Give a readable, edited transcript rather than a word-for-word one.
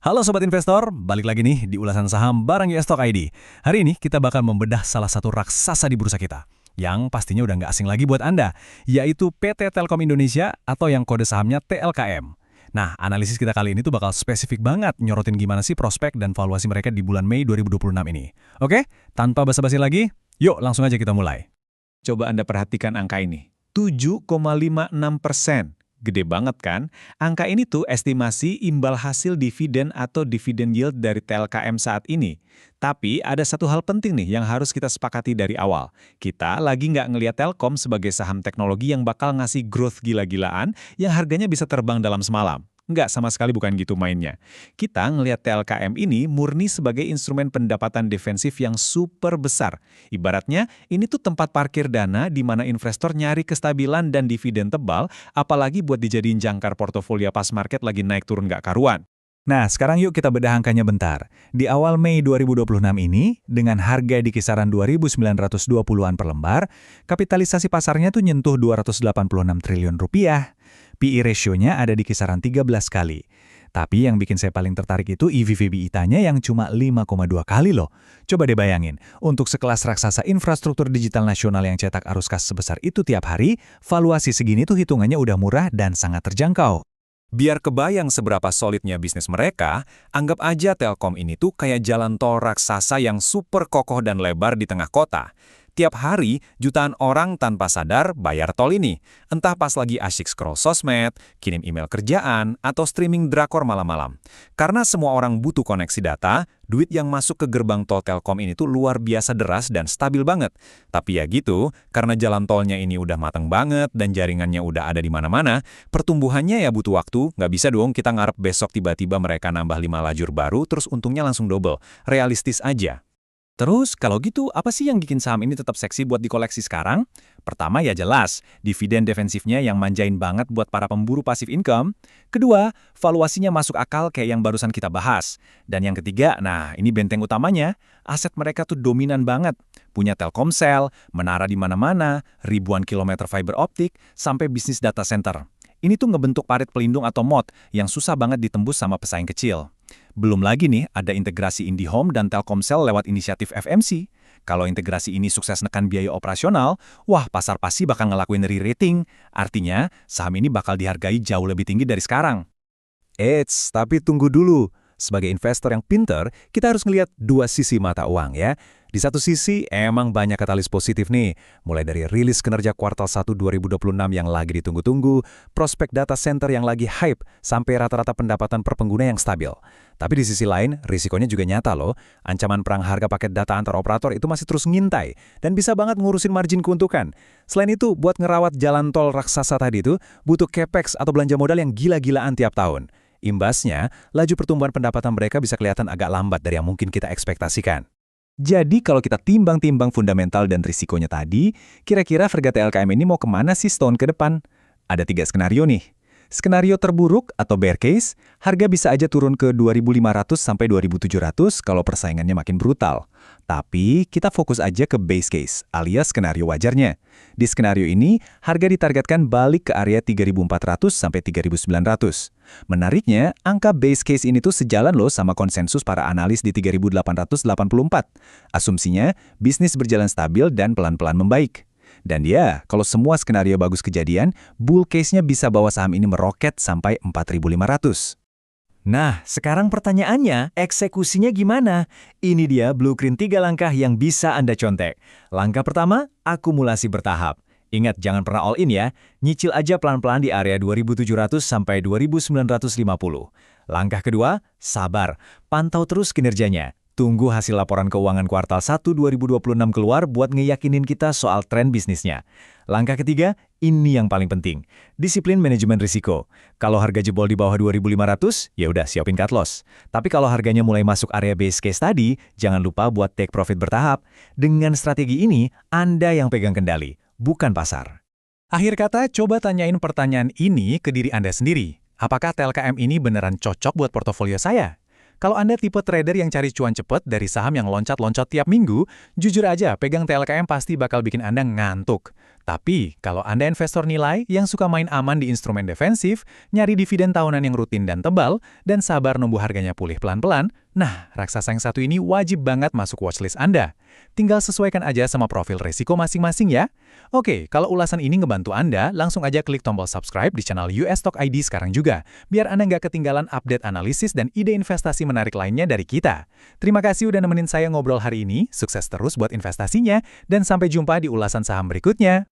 Halo Sobat Investor, balik lagi nih di ulasan saham bareng US Stock ID. Hari ini kita bakal membedah salah satu raksasa di bursa kita, yang pastinya udah nggak asing lagi buat Anda, yaitu PT Telkom Indonesia atau yang kode sahamnya TLKM. Nah, analisis kita kali ini tuh bakal spesifik banget nyorotin gimana sih prospek dan valuasi mereka di bulan Mei 2026 ini. Oke, tanpa basa-basi lagi, yuk langsung aja kita mulai. Coba Anda perhatikan angka ini, 7,56%. Gede banget kan? Angka ini tuh estimasi imbal hasil dividen atau dividen yield dari TLKM saat ini. Tapi ada satu hal penting nih yang harus kita sepakati dari awal. Kita lagi nggak ngelihat Telkom sebagai saham teknologi yang bakal ngasih growth gila-gilaan yang harganya bisa terbang dalam semalam. Nggak, sama sekali bukan gitu mainnya. Kita ngelihat TLKM ini murni sebagai instrumen pendapatan defensif yang super besar. Ibaratnya, ini tuh tempat parkir dana di mana investor nyari kestabilan dan dividen tebal, apalagi buat dijadiin jangkar portofolio pas market lagi naik turun nggak karuan. Nah, sekarang yuk kita bedah angkanya bentar. Di awal Mei 2026 ini, dengan harga di kisaran 2.920-an per lembar, kapitalisasi pasarnya tuh nyentuh 286 triliun rupiah. PE ratio-nya ada di kisaran 13 kali. Tapi yang bikin saya paling tertarik itu EV/EBITDA-nya yang cuma 5,2 kali loh. Coba deh bayangin, untuk sekelas raksasa infrastruktur digital nasional yang cetak arus kas sebesar itu tiap hari, valuasi segini tuh hitungannya udah murah dan sangat terjangkau. Biar kebayang seberapa solidnya bisnis mereka, anggap aja Telkom ini tuh kayak jalan tol raksasa yang super kokoh dan lebar di tengah kota. Tiap hari, jutaan orang tanpa sadar bayar tol ini. Entah pas lagi asyik scroll sosmed, kirim email kerjaan, atau streaming drakor malam-malam. Karena semua orang butuh koneksi data, duit yang masuk ke gerbang tol Telkom ini tuh luar biasa deras dan stabil banget. Tapi ya gitu, karena jalan tolnya ini udah mateng banget dan jaringannya udah ada di mana-mana, pertumbuhannya ya butuh waktu, nggak bisa dong kita ngarep besok tiba-tiba mereka nambah 5 lajur baru terus untungnya langsung double. Realistis aja. Terus, kalau gitu, apa sih yang bikin saham ini tetap seksi buat dikoleksi sekarang? Pertama ya jelas, dividen defensifnya yang manjain banget buat para pemburu passive income. Kedua, valuasinya masuk akal kayak yang barusan kita bahas. Dan yang ketiga, nah ini benteng utamanya, aset mereka tuh dominan banget. Punya Telkomsel, menara di mana-mana, ribuan kilometer fiber optik, sampai bisnis data center. Ini tuh ngebentuk parit pelindung atau moat yang susah banget ditembus sama pesaing kecil. Belum lagi nih, ada integrasi IndiHome dan Telkomsel lewat inisiatif FMC. Kalau integrasi ini sukses nekan biaya operasional, wah pasar pasti bakal ngelakuin re-rating. Artinya, saham ini bakal dihargai jauh lebih tinggi dari sekarang. Eits, tapi tunggu dulu. Sebagai investor yang pinter, kita harus ngelihat dua sisi mata uang ya. Di satu sisi, emang banyak katalis positif nih. Mulai dari rilis kinerja kuartal 1 2026 yang lagi ditunggu-tunggu, prospek data center yang lagi hype, sampai rata-rata pendapatan per pengguna yang stabil. Tapi di sisi lain, risikonya juga nyata loh. Ancaman perang harga paket data antar operator itu masih terus ngintai, dan bisa banget ngurusin margin keuntungan. Selain itu, buat ngerawat jalan tol raksasa tadi itu, butuh capex atau belanja modal yang gila-gilaan tiap tahun. Imbasnya, laju pertumbuhan pendapatan mereka bisa kelihatan agak lambat dari yang mungkin kita ekspektasikan. Jadi kalau kita timbang-timbang fundamental dan risikonya tadi, kira-kira harga TLKM ini mau kemana sih setahun ke depan? Ada 3 skenario nih. Skenario terburuk atau bear case, harga bisa aja turun ke 2.500 sampai 2.700 kalau persaingannya makin brutal. Tapi kita fokus aja ke base case, alias skenario wajarnya. Di skenario ini, harga ditargetkan balik ke area 3.400 sampai 3.900. Menariknya, angka base case ini tuh sejalan loh sama konsensus para analis di 3.884. Asumsinya, bisnis berjalan stabil dan pelan-pelan membaik. Dan ya, kalau semua skenario bagus kejadian, bull case-nya bisa bawa saham ini meroket sampai 4.500. Nah, sekarang pertanyaannya, eksekusinya gimana? Ini dia blueprint 3 langkah yang bisa Anda contek. Langkah pertama, akumulasi bertahap. Ingat, jangan pernah all in ya. Nyicil aja pelan-pelan di area 2.700 sampai 2.950. Langkah kedua, sabar. Pantau terus kinerjanya. Tunggu hasil laporan keuangan kuartal 1 2026 keluar buat ngeyakinin kita soal tren bisnisnya. Langkah ketiga, ini yang paling penting. Disiplin manajemen risiko. Kalau harga jebol di bawah 2.500, ya udah siapin cut loss. Tapi kalau harganya mulai masuk area base case tadi, jangan lupa buat take profit bertahap. Dengan strategi ini, Anda yang pegang kendali, bukan pasar. Akhir kata, coba tanyain pertanyaan ini ke diri Anda sendiri. Apakah TLKM ini beneran cocok buat portofolio saya? Kalau Anda tipe trader yang cari cuan cepat dari saham yang loncat-loncat tiap minggu, jujur aja pegang TLKM pasti bakal bikin Anda ngantuk. Tapi, kalau Anda investor nilai yang suka main aman di instrumen defensif, nyari dividen tahunan yang rutin dan tebal, dan sabar nunggu harganya pulih pelan-pelan, nah, raksasa yang satu ini wajib banget masuk watchlist Anda. Tinggal sesuaikan aja sama profil risiko masing-masing ya. Oke, kalau ulasan ini ngebantu Anda, langsung aja klik tombol subscribe di channel US Stock ID sekarang juga, biar Anda nggak ketinggalan update analisis dan ide investasi menarik lainnya dari kita. Terima kasih udah nemenin saya ngobrol hari ini, sukses terus buat investasinya, dan sampai jumpa di ulasan saham berikutnya.